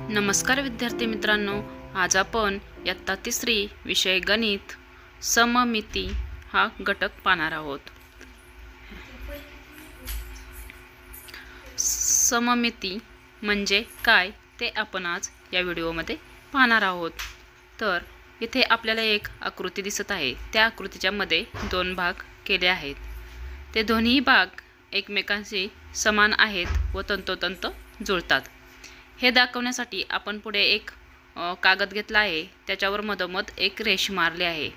नमस्कार विद्यार्थी मित्रांनो, आज आपण इयत्ता तिसरी विषय गणित सममिती हा घटक पाहणार आहोत। सममिती म्हणजे काय ते आपण आज या व्हिडिओमध्ये पाहणार आहोत। तर इथे आपल्याला एक आकृती दिसत आहे। त्या आकृतीच्या मध्ये दोन भाग केले आहेत। ते दोन्ही भाग एकमेकांशी समान आहेत व तंतोतंत जुळतात। हे दाखवण्यासाठी आपण पुढे एक कागद घेतला आहे, त्याच्यावर मधोमध एक रेष मारली आहे।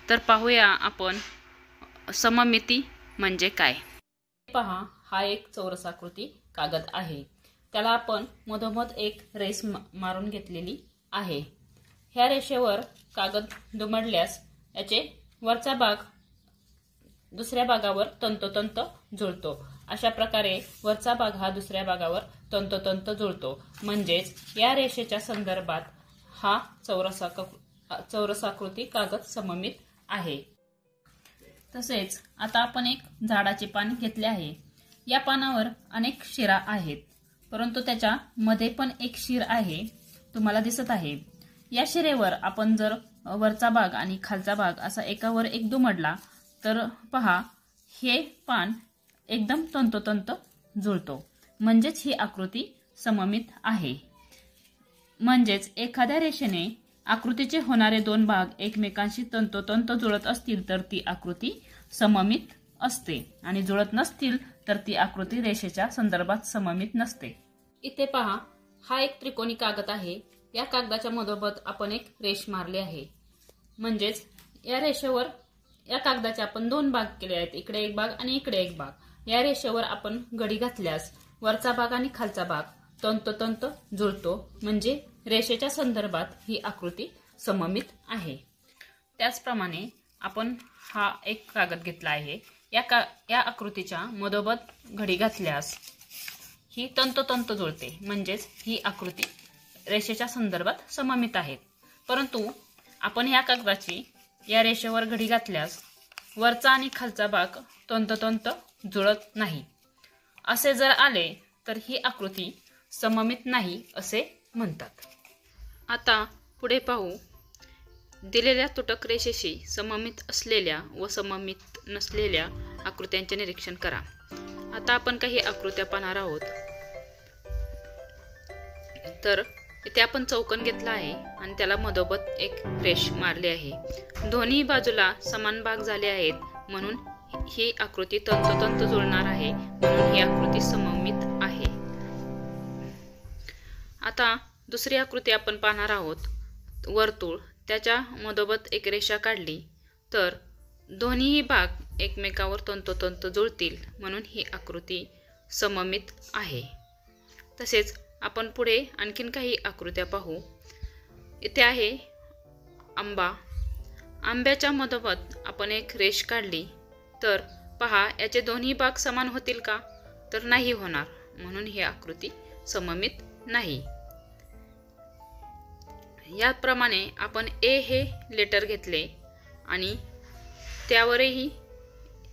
तर पाहूया आपण सममिती म्हणजे काय। पहा, हा एक चौरसाकृती कागद आहे, त्याला आपण मधोमध एक रेष मारून घेतलेली आहे। ह्या रेषेवर कागद दुमडल्यास याचे वरचा भाग दुसऱ्या भागावर तंतोतंत जुळतो। अशा प्रकारे वरचा भाग हा दुसऱ्या भागावर तंतोतंत जुळतो, म्हणजेच या रेषेच्या संदर्भात हा चौरसाकृती कागद सममित आहे। तसेच आता आपण एक झाडाचे पान घेतले आहे। या पानावर अनेक शिरा आहेत, परंतु त्याच्या मध्ये पण एक शिर आहे, तुम्हाला दिसत आहे। या शिरेवर आपण जर वरचा भाग आणि खालचा भाग असा एकावर एक दुमडला तर पहा, हे पान एकदम तंतोतंत जुळतो, म्हणजेच ही आकृती सममित आहे। म्हणजेच एखाद्या रेषेने आकृतीचे होणारे दोन भाग एकमेकांशी तंतोतंत जुळत असतील तर ती आकृती सममित असते, आणि जुळत नसतील तर ती आकृती रेषेच्या संदर्भात सममित नसते। इथे पहा, हा एक त्रिकोणी कागद आहे। या कागदाच्या मधोमध आपण एक रेष मारली आहे, म्हणजेच या रेषेवर या कागदाचे आपण दोन भाग केले आहेत, इकडे एक भाग आणि इकडे एक भाग। या रेषेवर आपण घडी घातल्यास वरचा भाग आणि खालचा भाग तंतोतंत जुळतो, म्हणजे रेषेच्या संदर्भात ही आकृती सममित आहे। त्याचप्रमाणे आपण हा एक कागद घेतला आहे। या आकृतीच्या मधोमध घडी घातल्यास ही तंतोतंत जुळते, म्हणजेच ही आकृती रेषेच्या संदर्भात सममित आहे। परंतु आपण या कागदाची या रेषेवर घडी घातल्यास वरचा आणि खालचा भाग तंतोतंत जुळत नाही। असे जर आले तर ही आकृती सममित नाही असे म्हणतात। आता पुढे पाहू, दिलेल्या तुटक रेषेशी सममित असलेल्या व सममित नसलेल्या आकृत्यांचे निरीक्षण करा। आता आपण काही आकृत्या पाहणार आहोत। तर इथे आपण चौकोन घेतला आहे आणि त्याला मधोमध एक रेष मारली आहे। दोन्ही बाजूला समान भाग झाले आहेत, म्हणून ही आकृती तंतोतंत जुळणार आहे, म्हणून ही आकृती सममित आहे। आता दुसरी आकृती आपण पाहणार आहोत। वर्तुळ, त्याच्या मधोमध एक रेषा काढली तर दोन्ही भाग एकमेकावर तंतोतंत जुळतील, म्हणून ही आकृती सममित आहे। तसेच आपण पुढे आणखीन काही आकृत्या पाहू। इथे आहे आंबा। आंब्याच्या मधोमध आपण एक रेष काढली तर पहा, याचे दोन्ही भाग समान होतील का? तर नाही होणार, म्हणून ही आकृती सममित नाही। याप्रमाणे आपण ए हे लेटर घेतले आणि त्यावरही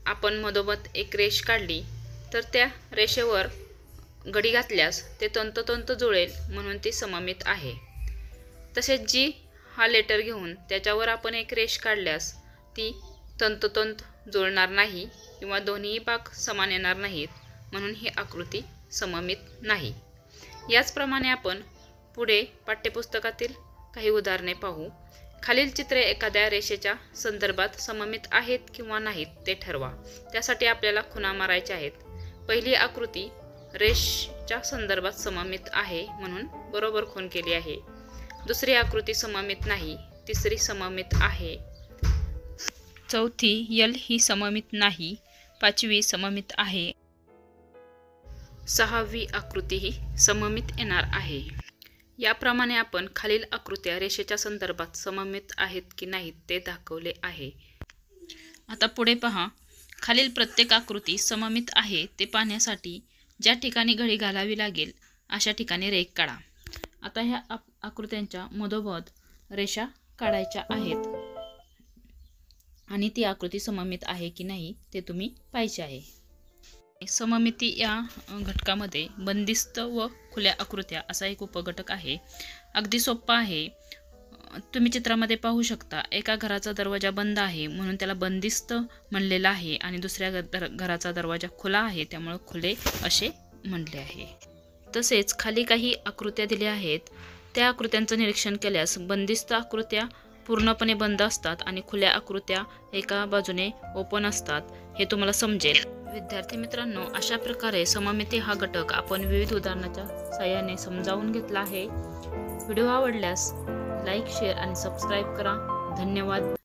आपण मधोमध एक रेष काढली तर त्या रेषेवर घडी घातल्यास ते तंतोतंत जुळेल, म्हणून ती सममित आहे। तसेच जी हा लेटर घेऊन त्याच्यावर आपण एक रेष काढल्यास ती तंतोतंत जुळणार नाही किंवा दोन्ही भाग समान येणार नाहीत, म्हणून ही आकृती सममित नाही। याचप्रमाणे आपण पुढे पाठ्यपुस्तकातील काही उदाहरणे पाहू। खालील चित्रे एखाद्या रेषेच्या संदर्भात सममित आहेत किंवा नाहीत ते ठरवा। त्यासाठी आपल्याला खुणा मारायच्या आहेत। पहिली आकृती रेषेच्या संदर्भात सममित आहे, म्हणून बरोबर खूण केली आहे। दुसरी आकृती सममित नाही, तिसरी सममित आहे, चौथी यल ही सममित नाही, पाचवी सममित आहे, सहावी आकृती ही सममित येणार आहे। याप्रमाणे आपण खालील आकृत्या रेषेच्या संदर्भात सममित आहेत की नाहीत ते दाखवले आहे। आता पुढे पहा, खालील प्रत्येक आकृती सममित आहे ते पाहण्यासाठी ज्या ठिकाणी घडी घालावी लागेल अशा ठिकाणी रेघ काढा। आता ह्या आकृत्यांच्या मधोमध रेषा काढायच्या आहेत आणि ती आकृती सममित आहे की नाही ते तुम्ही पाहायचे आहे। सममिती या घटकामध्ये बंदिस्त व खुल्या आकृत्या असा एक उपघटक आहे. अगदी सोपा आहे. तुम्ही चित्रामध्ये पाहू शकता, एका घराचा दरवाजा बंद आहे म्हणून त्याला बंदिस्त म्हणलेला आहे आणि दुसऱ्या घराचा दरवाजा खुला आहे त्यामुळे खुले असे म्हणले आहे. तसेच खाली काही आकृत्या दिल्या आहेत. त्या आकृत्यांचं निरीक्षण केल्यास बंदिस्त आकृत्या पूर्णपणे बंद असतात आणि खुल्या आकृत्या एका बाजूने ओपन असतात हे तुम्हाला समजेल. विद्यार्थी मित्रांनो, अशा प्रकारे सममिती हा घटक आपण विविध उदाहरणाच्या साहाय्याने समजावून घेतला आहे. व्हिडिओ आवडल्यास लाईक, शेअर आणि सबस्क्राईब करा. धन्यवाद.